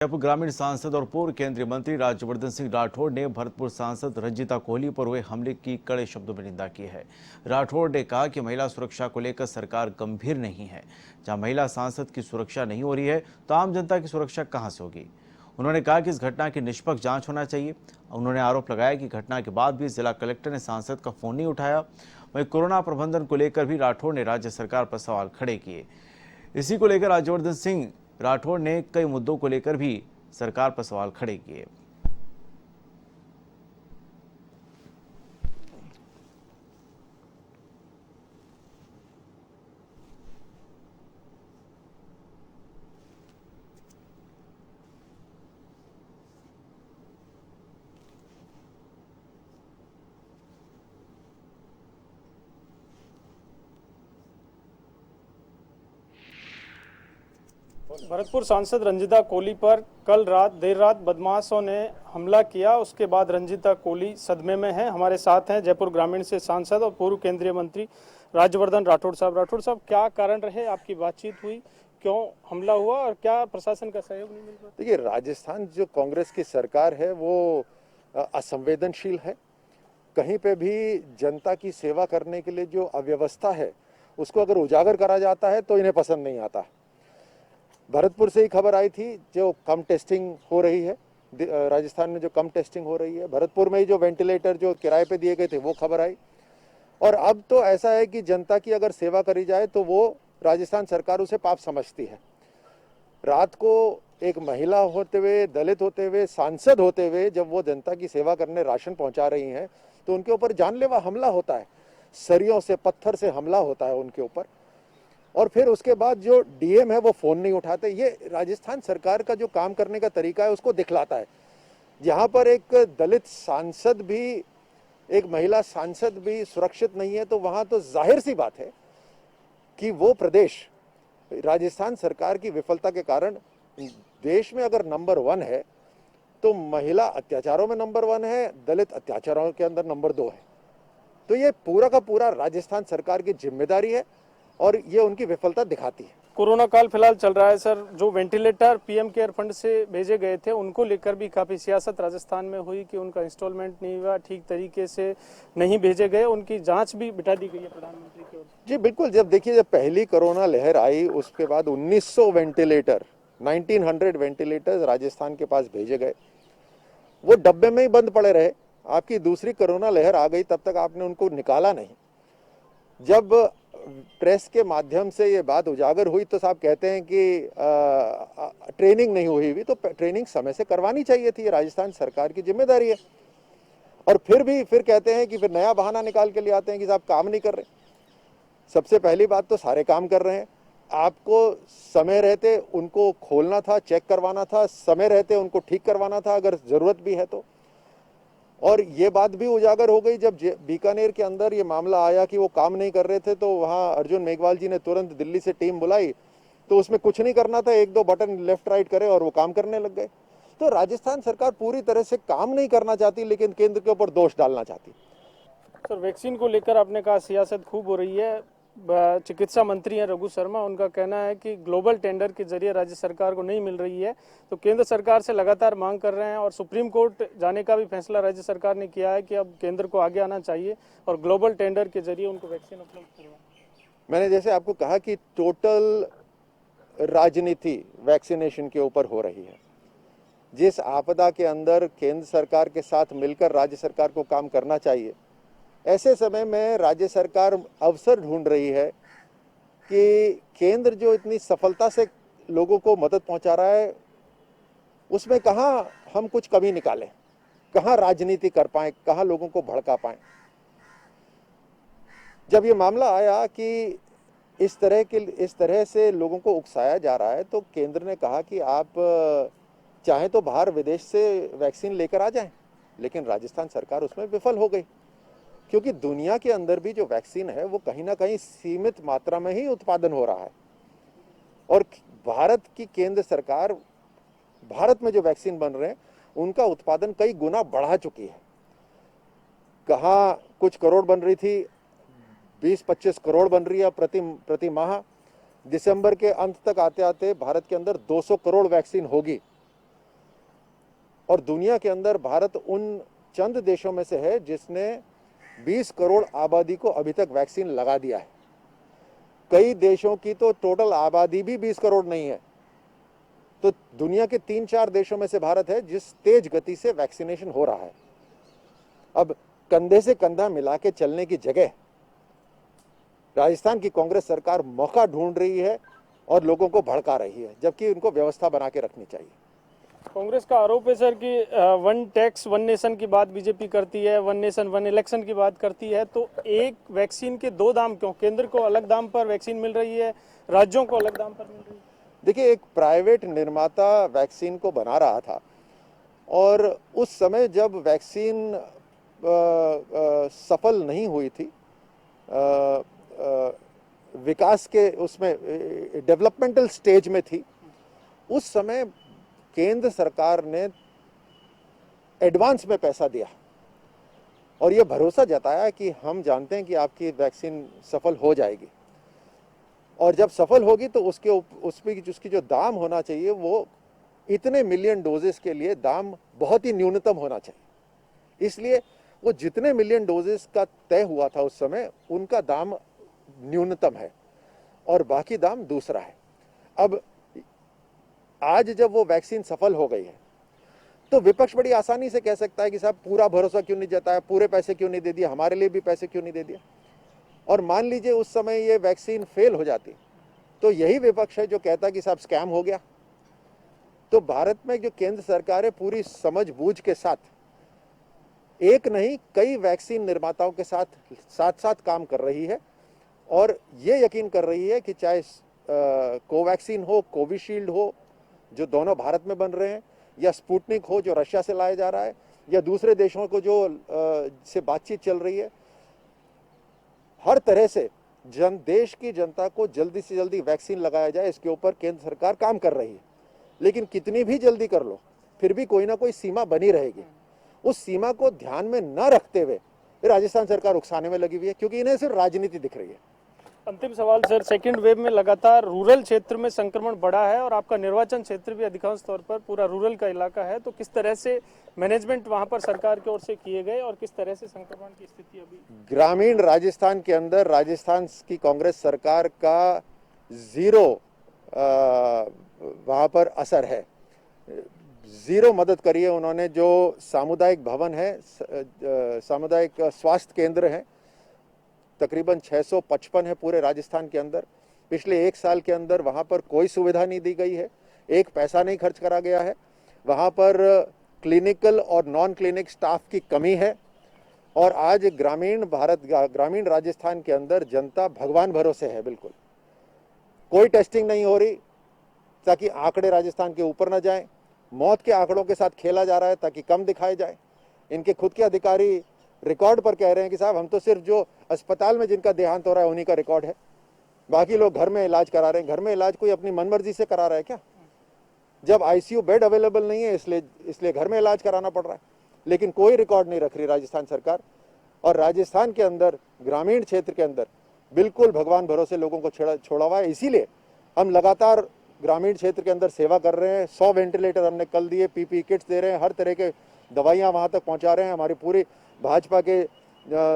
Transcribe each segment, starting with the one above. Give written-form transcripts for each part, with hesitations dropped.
जयपुर ग्रामीण सांसद और पूर्व केंद्रीय मंत्री राज्यवर्धन सिंह राठौड़ ने भरतपुर सांसद रंजीता कोहली पर हुए हमले की कड़े शब्दों में निंदा की है। राठौड़ ने कहा कि महिला सुरक्षा को लेकर सरकार गंभीर नहीं है। जहां महिला सांसद की सुरक्षा नहीं हो रही है तो आम जनता की सुरक्षा कहां से होगी। उन्होंने कहा कि इस घटना की निष्पक्ष जांच होना चाहिए। उन्होंने आरोप लगाया कि घटना के बाद भी जिला कलेक्टर ने सांसद का फोन नहीं उठाया। वहीं कोरोना प्रबंधन को लेकर भी राठौड़ ने राज्य सरकार पर सवाल खड़े किए। इसी को लेकर राज्यवर्धन सिंह राठौड़ ने कई मुद्दों को लेकर भी सरकार पर सवाल खड़े किए। भरतपुर सांसद रंजीता कोहली पर कल देर रात बदमाशों ने हमला किया। उसके बाद रंजीता कोहली सदमे में है। हमारे साथ हैं जयपुर ग्रामीण से सांसद और पूर्व केंद्रीय मंत्री राज्यवर्धन राठौड़ साहब। राठौड़ साहब, क्या कारण रहे, आपकी बातचीत हुई, क्यों हमला हुआ और क्या प्रशासन का सहयोग नहीं मिल रहा? देखिए, राजस्थान जो कांग्रेस की सरकार है वो असंवेदनशील है। कहीं पे भी जनता की सेवा करने के लिए जो अव्यवस्था है उसको अगर उजागर करा जाता है तो इन्हें पसंद नहीं आता। भरतपुर से ही खबर आई थी जो कम टेस्टिंग हो रही है, राजस्थान में जो कम टेस्टिंग हो रही है, भरतपुर में ही जो वेंटिलेटर जो किराए पे दिए गए थे वो खबर आई। और अब तो ऐसा है कि जनता की अगर सेवा करी जाए तो वो राजस्थान सरकार उसे पाप समझती है। रात को एक महिला होते हुए, दलित होते हुए, सांसद होते हुए जब वो जनता की सेवा करने राशन पहुंचा रही हैं तो उनके ऊपर जानलेवा हमला होता है, सरियों से, पत्थर से हमला होता है उनके ऊपर। और फिर उसके बाद जो डीएम है वो फोन नहीं उठाते। ये राजस्थान सरकार का जो काम करने का तरीका है उसको दिखलाता है। जहां पर एक दलित सांसद भी, एक महिला सांसद भी सुरक्षित नहीं है तो वहां तो जाहिर सी बात है कि वो प्रदेश राजस्थान सरकार की विफलता के कारण देश में अगर नंबर 1 है तो महिला अत्याचारों में नंबर 1 है, दलित अत्याचारों के अंदर नंबर 2 है। तो ये पूरा का पूरा राजस्थान सरकार की जिम्मेदारी है और ये उनकी विफलता दिखाती है। कोरोना काल फिलहाल चल रहा है सर। जो वेंटिलेटर पीएम केयर फंड से भेजे गए थे उनको लेकर भी काफी सियासत राजस्थान में हुई कि उनका इंस्टॉलमेंट नहीं हुआ, ठीक तरीके से नहीं भेजे गए, उनकी जांच भी बिठा दी गई है प्रधानमंत्री की ओर से। जी बिल्कुल। जब देखिए, जब पहली कोरोना लहर आई उसके बाद 1900 वेंटिलेटर, 1900 वेंटिलेटर्स राजस्थान के पास भेजे गए, वो डब्बे में ही बंद पड़े रहे। आपकी दूसरी कोरोना लहर आ गई, तब तक आपने उनको निकाला नहीं। जब प्रेस के माध्यम से ये बात उजागर हुई तो साहब कहते हैं कि ट्रेनिंग नहीं हुई हुई, तो ट्रेनिंग समय से करवानी चाहिए थी, ये राजस्थान सरकार की जिम्मेदारी है। और फिर कहते हैं कि फिर नया बहाना निकाल के ले आते हैं कि साहब काम नहीं कर रहे। सबसे पहली बात तो सारे काम कर रहे हैं। आपको समय रहते उनको खोलना था, चेक करवाना था, समय रहते उनको ठीक करवाना था अगर जरूरत भी है तो। और ये बात भी उजागर हो गई जब बीकानेर के अंदर ये मामला आया कि वो काम नहीं कर रहे थे, तो वहाँ अर्जुन मेघवाल जी ने तुरंत दिल्ली से टीम बुलाई, तो उसमें कुछ नहीं करना था, 1-2 बटन लेफ्ट राइट करे और वो काम करने लग गए। तो राजस्थान सरकार पूरी तरह से काम नहीं करना चाहती लेकिन केंद्र के ऊपर दोष डालना चाहती। सर, वैक्सीन को लेकर आपने कहा सियासत खूब हो रही है। चिकित्सा मंत्री हैं रघु शर्मा, उनका कहना है कि ग्लोबल टेंडर के जरिए राज्य सरकार को नहीं मिल रही है, तो केंद्र सरकार से लगातार मांग कर रहे हैं और सुप्रीम कोर्ट जाने का भी फैसला राज्य सरकार ने किया है कि अब केंद्र को आगे आना चाहिए और ग्लोबल टेंडर के जरिए उनको वैक्सीन उपलब्ध करवाएं। मैंने जैसे आपको कहा कि टोटल राजनीति वैक्सीनेशन के ऊपर हो रही है। जिस आपदा के अंदर केंद्र सरकार के साथ मिलकर राज्य सरकार को काम करना चाहिए, ऐसे समय में राज्य सरकार अवसर ढूंढ रही है कि केंद्र जो इतनी सफलता से लोगों को मदद पहुंचा रहा है उसमें कहाँ हम कुछ कमी निकालें, कहाँ राजनीति कर पाएं, कहाँ लोगों को भड़का पाएं। जब ये मामला आया कि इस तरह से लोगों को उकसाया जा रहा है तो केंद्र ने कहा कि आप चाहें तो बाहर विदेश से वैक्सीन लेकर आ जाएं, लेकिन राजस्थान सरकार उसमें विफल हो गई क्योंकि दुनिया के अंदर भी जो वैक्सीन है वो कहीं ना कहीं सीमित मात्रा में ही उत्पादन हो रहा है और भारत की केंद्र सरकार भारत में जो वैक्सीन बन रहे हैं उनका उत्पादन कई गुना बढ़ा चुकी है। कहाँ कुछ करोड़ बन रही थी, 20-25 करोड़ बन रही है प्रति माह। दिसंबर के अंत तक आते आते भारत के अंदर 200 करोड़ वैक्सीन होगी और दुनिया के अंदर भारत उन चंद देशों में से है जिसने 20 करोड़ आबादी को अभी तक वैक्सीन लगा दिया है। कई देशों की तो टोटल आबादी भी 20 करोड़ नहीं है। तो दुनिया के 3-4 देशों में से भारत है जिस तेज गति से वैक्सीनेशन हो रहा है। अब कंधे से कंधा मिला के चलने की जगह राजस्थान की कांग्रेस सरकार मौका ढूंढ रही है और लोगों को भड़का रही है, जबकि उनको व्यवस्था बना के रखनी चाहिए। कांग्रेस का आरोप है सर कि वन टैक्स वन नेशन की बात बीजेपी करती है, वन नेशन वन इलेक्शन की बात करती है, तो एक वैक्सीन के दो दाम क्यों? केंद्र को अलग दाम पर वैक्सीन मिल रही है, राज्यों को अलग दाम पर मिल रही है। देखिए, एक प्राइवेट निर्माता वैक्सीन को बना रहा था और उस समय जब वैक्सीन सफल नहीं हुई थी, विकास के उसमें डेवलपमेंटल स्टेज में थी, उस समय केंद्र सरकार ने एडवांस में पैसा दिया और ये भरोसा जताया कि हम जानते हैं कि आपकी वैक्सीन सफल हो जाएगी और जब सफल होगी तो उसकी जो दाम होना चाहिए वो इतने मिलियन डोजेस के लिए दाम बहुत ही न्यूनतम होना चाहिए। इसलिए वो जितने मिलियन डोजेस का तय हुआ था उस समय, उनका दाम न्यूनतम है और बाकी दाम दूसरा है। अब आज जब वो वैक्सीन सफल हो गई है तो विपक्ष बड़ी आसानी से कह सकता है कि साहब पूरा भरोसा क्यों नहीं जताया, पूरे पैसे क्यों नहीं दे दिया, हमारे लिए भी पैसे क्यों नहीं दे दिया। और मान लीजिए उस समय ये वैक्सीन फेल हो जाती तो यही विपक्ष है जो कहता कि साहब स्कैम हो गया। तो भारत में जो केंद्र सरकार है पूरी समझ बूझ के साथ एक नहीं कई वैक्सीन निर्माताओं के साथ साथ काम कर रही है और ये यकीन कर रही है कि चाहे कोवैक्सीन हो, कोविशील्ड हो जो दोनों भारत में बन रहे हैं, या स्पुतनिक हो जो रशिया से लाया जा रहा है, या दूसरे देशों को जो से बातचीत चल रही है, हर तरह से देश की जनता को जल्दी से जल्दी वैक्सीन लगाया जाए, इसके ऊपर केंद्र सरकार काम कर रही है। लेकिन कितनी भी जल्दी कर लो फिर भी कोई ना कोई सीमा बनी रहेगी। उस सीमा को ध्यान में न रखते हुए राजस्थान सरकार उकसाने में लगी हुई है, क्योंकि इन्हें सिर्फ राजनीति दिख रही है। अंतिम सवाल सर, सेकंड वेव में लगातार रूरल क्षेत्र में संक्रमण बढ़ा है और आपका निर्वाचन क्षेत्र भी अधिकांश तौर पर पूरा रूरल का इलाका है, तो किस तरह से मैनेजमेंट वहां पर सरकार की ओर से किए गए और किस तरह से संक्रमण की स्थिति अभी? ग्रामीण राजस्थान के अंदर राजस्थान की कांग्रेस सरकार का जीरो वहां पर असर है, जीरो मदद करी है उन्होंने। जो सामुदायिक भवन है, सामुदायिक स्वास्थ्य केंद्र है, तकरीबन 655 है पूरे राजस्थान के अंदर। पिछले 1 साल के अंदर वहां पर कोई सुविधा नहीं दी गई है, एक पैसा नहीं खर्च करा गया है। वहां पर क्लिनिकल और नॉन क्लिनिक स्टाफ की कमी है और आज ग्रामीण राजस्थान के अंदर जनता भगवान भरोसे है। बिल्कुल कोई टेस्टिंग नहीं हो रही ताकि आंकड़े राजस्थान के ऊपर न जाएं। मौत के आंकड़ों के साथ खेला जा रहा है ताकि कम दिखाए जाए। इनके खुद के अधिकारी रिकॉर्ड पर कह रहे हैं कि साहब हम तो सिर्फ जो अस्पताल में जिनका देहांत हो रहा है उन्हीं का रिकॉर्ड है, बाकी लोग घर में इलाज करा रहे हैं। घर में इलाज कोई अपनी मनमर्जी से करा रहा है क्या? जब आईसीयू बेड अवेलेबल नहीं है इसलिए घर में इलाज कराना पड़ रहा है। लेकिन कोई रिकॉर्ड नहीं रख रही राजस्थान सरकार। और राजस्थान के अंदर ग्रामीण क्षेत्र के अंदर बिल्कुल भगवान भरोसे लोगों को छोड़ा हुआ है। इसीलिए हम लगातार ग्रामीण क्षेत्र के अंदर सेवा कर रहे हैं। 100 वेंटिलेटर हमने कल दिए, पीपी किट्स दे रहे हैं, हर तरह के दवाइयाँ वहाँ तक पहुँचा रहे हैं। हमारी पूरी भाजपा के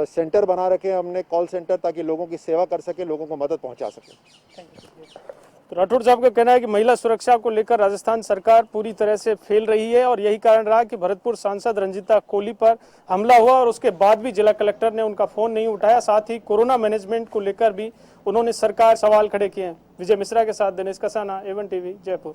सेंटर बना रखे हैं हमने, कॉल सेंटर, ताकि लोगों की सेवा कर सके, लोगों को मदद पहुँचा सके। तो राठौड़ साहब का कहना है कि महिला सुरक्षा को लेकर राजस्थान सरकार पूरी तरह से फेल रही है और यही कारण रहा कि भरतपुर सांसद रंजीता कोहली पर हमला हुआ और उसके बाद भी जिला कलेक्टर ने उनका फोन नहीं उठाया। साथ ही कोरोना मैनेजमेंट को लेकर भी उन्होंने सरकार सवाल खड़े किए हैं। विजय मिश्रा के साथ दिनेश कसाना, A1 टीवी, जयपुर।